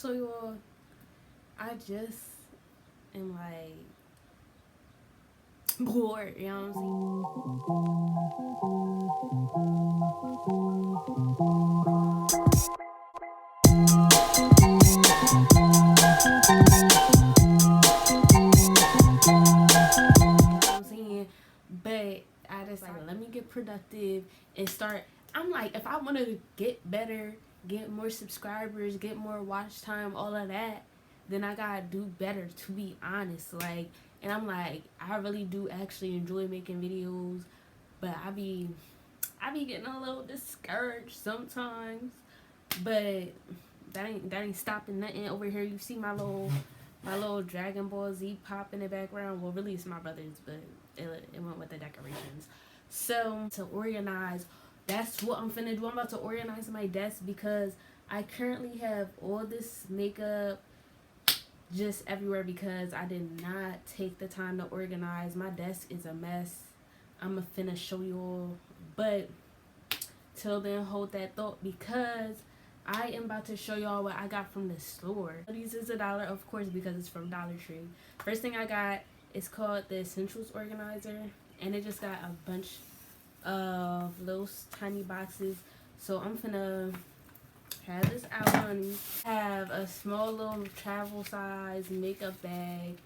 So y'all, I just am like bored, you know what I'm saying? But I just like, let me get productive and start. I'm like, if I want to get better, get more subscribers, get more watch time, all of that, then I gotta do better, to be honest. Like, and I'm like, I really do actually enjoy making videos, but I be getting a little discouraged sometimes. But that ain't stopping nothing over here. You see my little Dragon Ball Z pop in the background. Well, really it's my brother's, but it went with the decorations. So to organize, that's what I'm finna do. I'm about to organize my desk because I currently have all this makeup just everywhere because I did not take the time to organize. My desk is a mess. I'm finna show you all, but till then, hold that thought because I am about to show y'all what I got from the store. These is $1, of course, because it's from Dollar Tree. First thing I got is called the Essentials Organizer, and it just got a bunch of little tiny boxes. So I'm finna have this out, honey. Have a small little travel size makeup bag,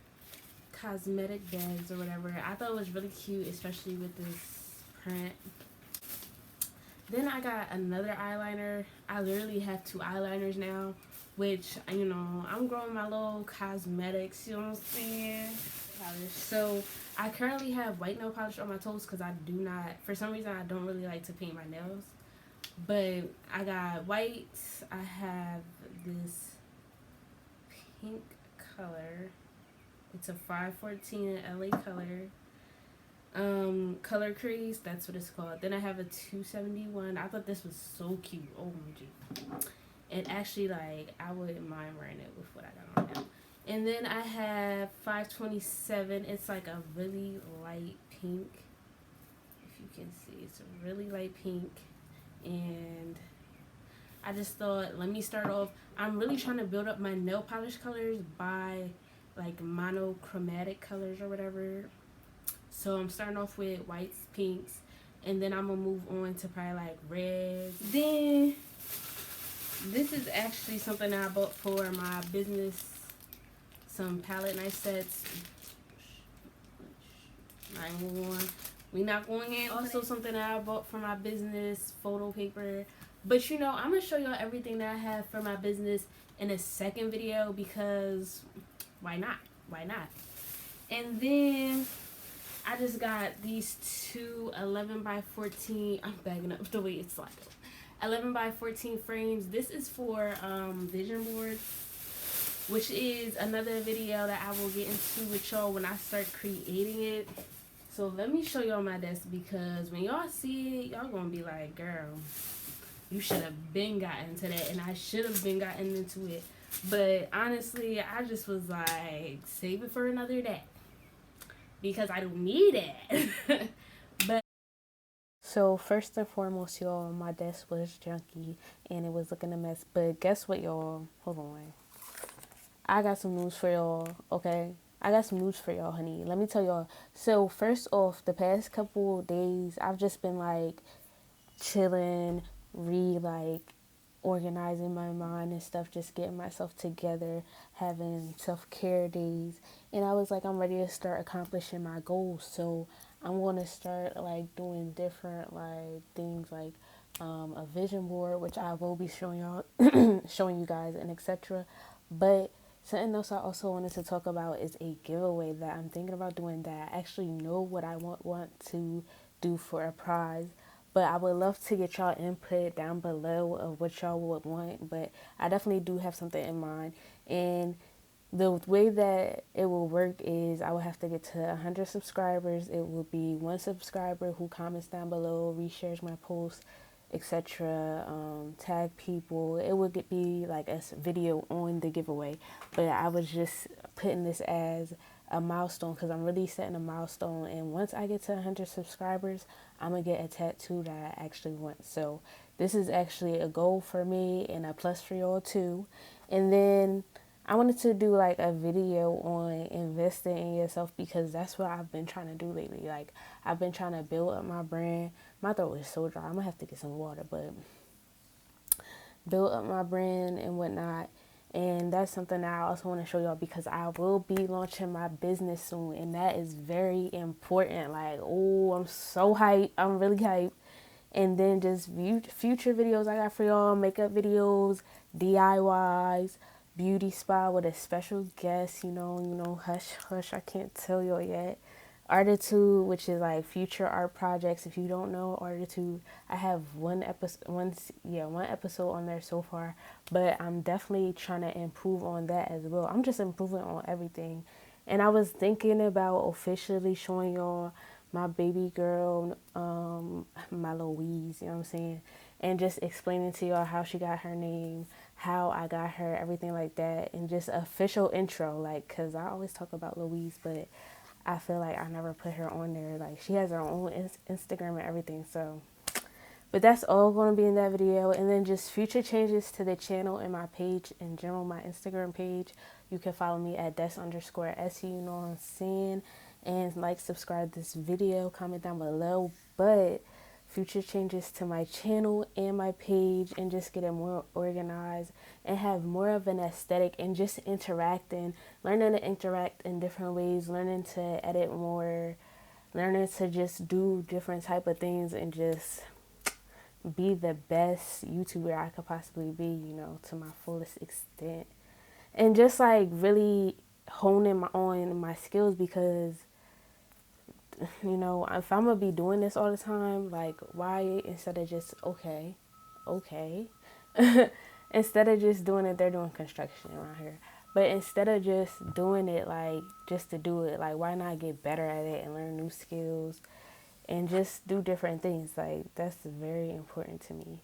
cosmetic bags or whatever. I thought it was really cute, especially with this print. Then I got another eyeliner. I literally have 2 eyeliners now, which, I'm growing my little cosmetics, you know what I'm saying? So I currently have white nail polish on my toes because I do not, for some reason, I don't really like to paint my nails. But I got white. I have this pink color. It's a 514 LA color. Color crease, that's what it's called. Then I have a 271. I thought this was so cute. Oh my god. And actually, like, I wouldn't mind wearing it with what I got on now. And then I have 527. It's like a really light pink. If you can see, it's a really light pink. And I just thought, let me start off. I'm really trying to build up my nail polish colors by like monochromatic colors or whatever. So I'm starting off with whites, pinks, and then I'm gonna move on to probably like reds. Then this is actually something that I bought for my business. Some palette knife sets. We not going in. Also something that I bought for my business, photo paper. But I'm gonna show y'all everything that I have for my business in a second video because why not? Why not? And then I just got these two 11 by 14. I'm bagging up the way it's like 11 by 14 frames. This is for vision boards, which is another video that I will get into with y'all when I start creating it. So let me show y'all my desk because when y'all see it, y'all gonna be like, girl, you should have been gotten into that, and I should have been gotten into it. But honestly, I just was like, save it for another day because I don't need it. But so first and foremost, y'all, my desk was junky and it was looking a mess. But guess what, y'all? Hold on. I got some news for y'all, okay? I got some news for y'all, honey. Let me tell y'all. So first off, the past couple days, I've just been like chilling, organizing my mind and stuff, just getting myself together, having self-care days. And I was like, I'm ready to start accomplishing my goals. So I'm going to start like doing different like things like a vision board, which I will be showing y'all, showing you guys, and etc. But something else I also wanted to talk about is a giveaway that I'm thinking about doing that I actually know what I want to do for a prize. But I would love to get y'all input down below of what y'all would want. But I definitely do have something in mind. And the way that it will work is I will have to get to 100 subscribers. It will be one subscriber who comments down below, reshares my posts, etc. Tag people. It would be like a video on the giveaway. But I was just putting this as a milestone because I'm really setting a milestone. And once I get to 100 subscribers, I'm going to get a tattoo that I actually want. So this is actually a goal for me and a plus for y'all too. And then I wanted to do like a video on investing in yourself because that's what I've been trying to do lately. Like I've been trying to build up my brand. My throat is so dry. I'm gonna have to get some water, but build up my brand and whatnot. And that's something that I also want to show y'all because I will be launching my business soon, and that is very important. Like, oh, I'm so hyped. I'm really hyped. And then just future videos I got for y'all, makeup videos, DIYs, beauty spa with a special guest, hush, hush, I can't tell y'all yet. Artitude, which is like future art projects. If you don't know Artitude, I have one episode on there so far, but I'm definitely trying to improve on that as well. I'm just improving on everything. And I was thinking about officially showing y'all my baby girl, my Louise, you know what I'm saying? And just explaining to y'all how she got her name, how I got her, everything like that, and just official intro, like, cause I always talk about Louise, but I feel like I never put her on there. Like she has her own Instagram and everything, so. But that's all going to be in that video. And then just future changes to the channel and my page in general, my Instagram page. You can follow me at des_SE, you know what I'm saying? And like, subscribe this video, comment down below. But future changes to my channel and my page, and just get it more organized and have more of an aesthetic, and just interacting, learning to interact in different ways, learning to edit more, learning to just do different type of things, and just be the best YouTuber I could possibly be, to my fullest extent. And just like really honing my skills, because if I'm gonna be doing this all the time, like, why, instead of just okay instead of just doing it, they're doing construction around here, but instead of just doing it like just to do it, like, why not get better at it and learn new skills and just do different things? Like, that's very important to me.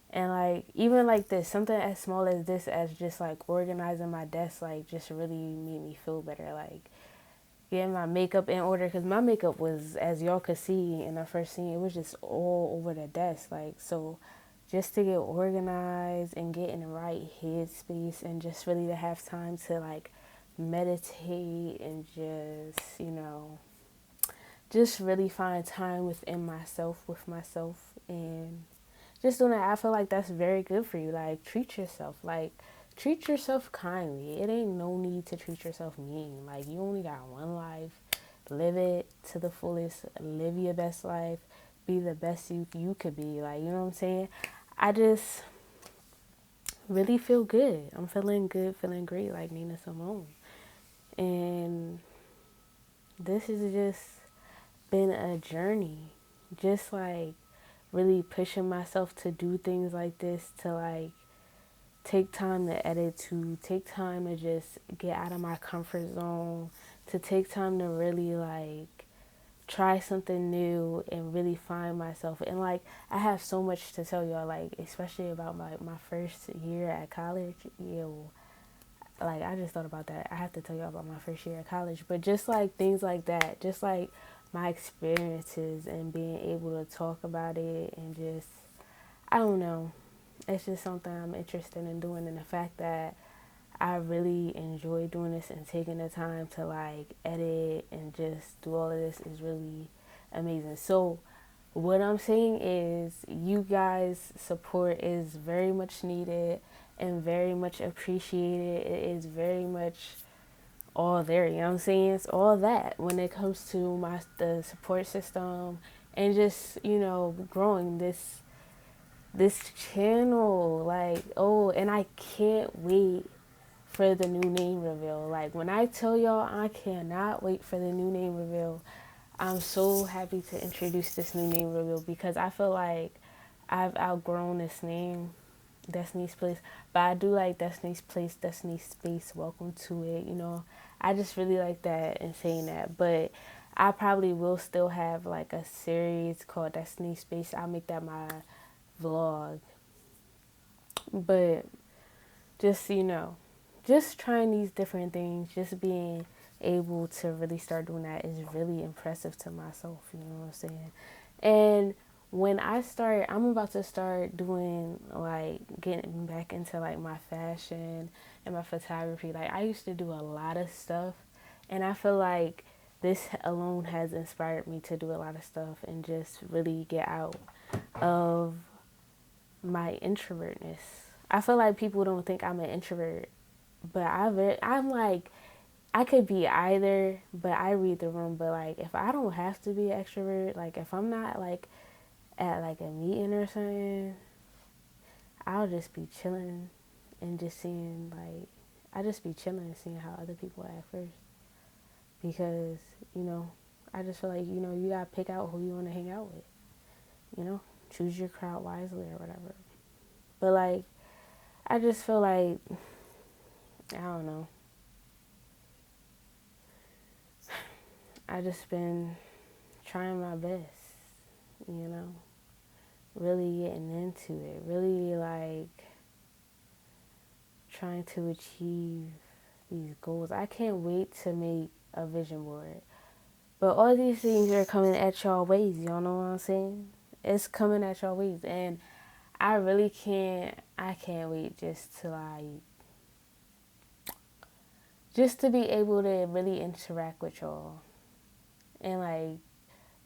And like, even like this, something as small as this, as just like organizing my desk, like, just really made me feel better. Like, getting my makeup in order, because my makeup was, as y'all could see in the first scene, it was just all over the desk. Like, so just to get organized and get in the right headspace, and just really to have time to like meditate and just really find time within myself, with myself, and just doing that, I feel like that's very good for you. Like, treat yourself. Like, treat yourself kindly. It ain't no need to treat yourself mean. Like, you only got one life. Live it to the fullest. Live your best life. Be the best you could be. Like, you know what I'm saying? I just really feel good. I'm feeling good, feeling great, like Nina Simone. And this has just been a journey. Just like really pushing myself to do things like this, to like take time to edit, to take time to just get out of my comfort zone, to take time to really like try something new and really find myself. And like, I have so much to tell y'all, like, especially about my first year at college. Like, I just thought about that. I have to tell y'all about my first year at college, but just like things like that, just like my experiences and being able to talk about it, and just, I don't know, it's just something I'm interested in doing. And the fact that I really enjoy doing this and taking the time to like edit and just do all of this is really amazing. So what I'm saying is, you guys' support is very much needed and very much appreciated. It is very much all there, you know what I'm saying? It's all that when it comes to the support system, and just, growing this channel. Like, oh, and I can't wait for the new name reveal. Like, when I tell y'all, I cannot wait for the new name reveal. I'm so happy to introduce this new name reveal, because I feel like I've outgrown this name, Destiny's Place. But I do like Destiny's Place, Destiny's Space, welcome to it. I just really like that and saying that. But I probably will still have like a series called Destiny's Space. I'll make that my vlog. But just, just trying these different things, just being able to really start doing that is really impressive to myself, you know what I'm saying? And when I'm about to start doing, like, getting back into, like, my fashion and my photography. Like, I used to do a lot of stuff, and I feel like this alone has inspired me to do a lot of stuff and just really get out of my introvertness. I feel like people don't think I'm an introvert, but I'm like, I could be either, but I read the room. But like, if I don't have to be an extrovert, like if I'm not like at like a meeting or something, I'll just be chilling and just seeing like, I just be chilling and seeing how other people act first, because you know, I just feel like, you know, you gotta pick out who you want to hang out with, you know, choose your crowd wisely or whatever. But like, I just feel like, I don't know, I just been trying my best, you know, really getting into it, really like trying to achieve these goals. I can't wait to make a vision board. But all these things are coming at y'all ways, y'all know what I'm saying? It's coming at y'all ways, and I really I can't wait just to like, just to be able to really interact with y'all. And like,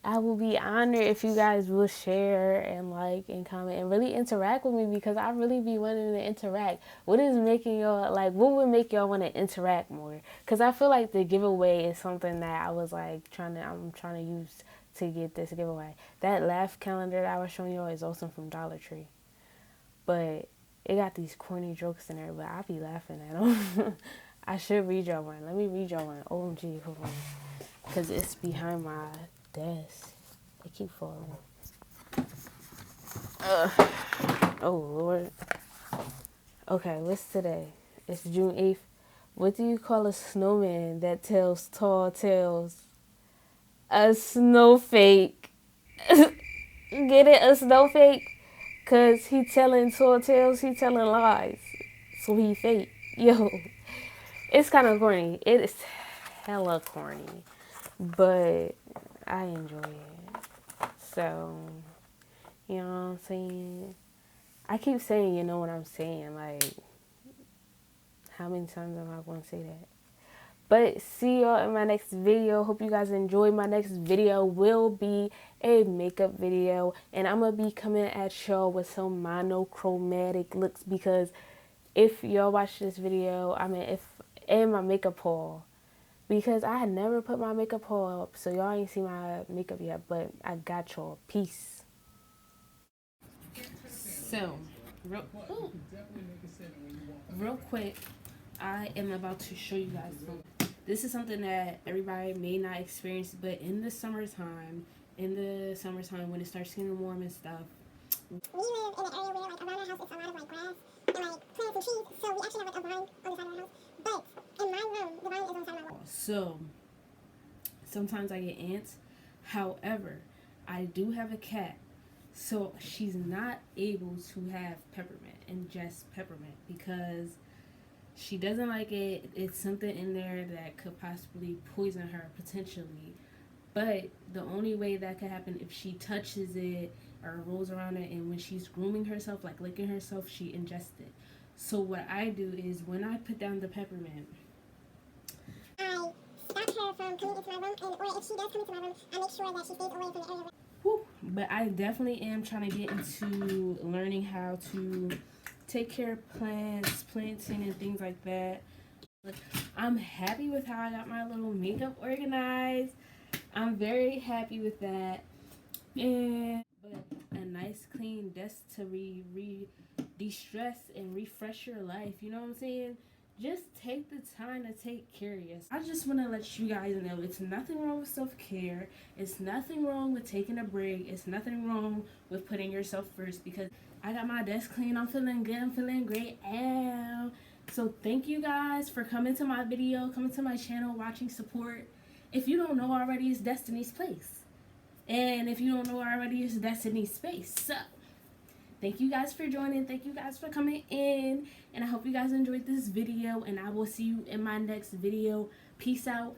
I will be honored if you guys will share and like and comment and really interact with me, because I really be wanting to interact. What is making y'all like? What would make y'all want to interact more? Because I feel like the giveaway is something that I was like I'm trying to use to get this giveaway. That laugh calendar that I was showing y'all is also from Dollar Tree, but it got these corny jokes in there. But I be laughing at them. I should read y'all one. Let me read y'all one. OMG, hold on, because it's behind my desk. It keep falling. Oh Lord. Okay, what's today? It's June 8th. What do you call a snowman that tells tall tales? A snowfake. Get it? A snowfake? Cause he telling tall tales, he telling lies. So he fake. Yo, it's kind of corny. It is hella corny, but I enjoy it. So, you know what I'm saying? I keep saying, you know what I'm saying. Like, how many times am I going to say that? But see y'all in my next video. Hope you guys enjoy. My next video will be a makeup video, and I'm going to be coming at y'all with some monochromatic looks, because if y'all watch this video, and my makeup haul, because I had never put my makeup haul up, so y'all ain't see my makeup yet, but I got y'all. Peace. So, real quick, I am about to show you guys something. This is something that everybody may not experience, but in the summertime when it starts getting warm and stuff. We live in an area where, like, around our house, it's a lot of, like, grass and, like, plants and trees, so we actually have, like, a vine on the side of our house. But in my room, the vine is on the side of my wall. So, sometimes I get ants. However, I do have a cat, so she's not able to have peppermint, ingest peppermint, because she doesn't like it. It's something in there that could possibly poison her potentially. But the only way that could happen if she touches it or rolls around it, and when she's grooming herself, like licking herself, she ingests it. So what I do is, when I put down the peppermint, I stop her from coming into my room, and or if she does come into my room, I make sure that she stays away from the area. Whew. But I definitely am trying to get into learning how to take care of plants, planting, and things like that. I'm happy with how I got my little makeup organized. I'm very happy with that. And but a nice clean desk to de-stress and refresh your life. You know what I'm saying? Just take the time to take care of yourself. I just want to let you guys know it's nothing wrong with self-care. It's nothing wrong with taking a break. It's nothing wrong with putting yourself first, because I got my desk clean. I'm feeling good. I'm feeling great. Ow. So thank you guys for coming to my video, coming to my channel, watching, support. If you don't know already, it's Destiny's Place. And if you don't know already, it's Destiny's Space. So, thank you guys for joining. Thank you guys for coming in. And I hope you guys enjoyed this video. And I will see you in my next video. Peace out.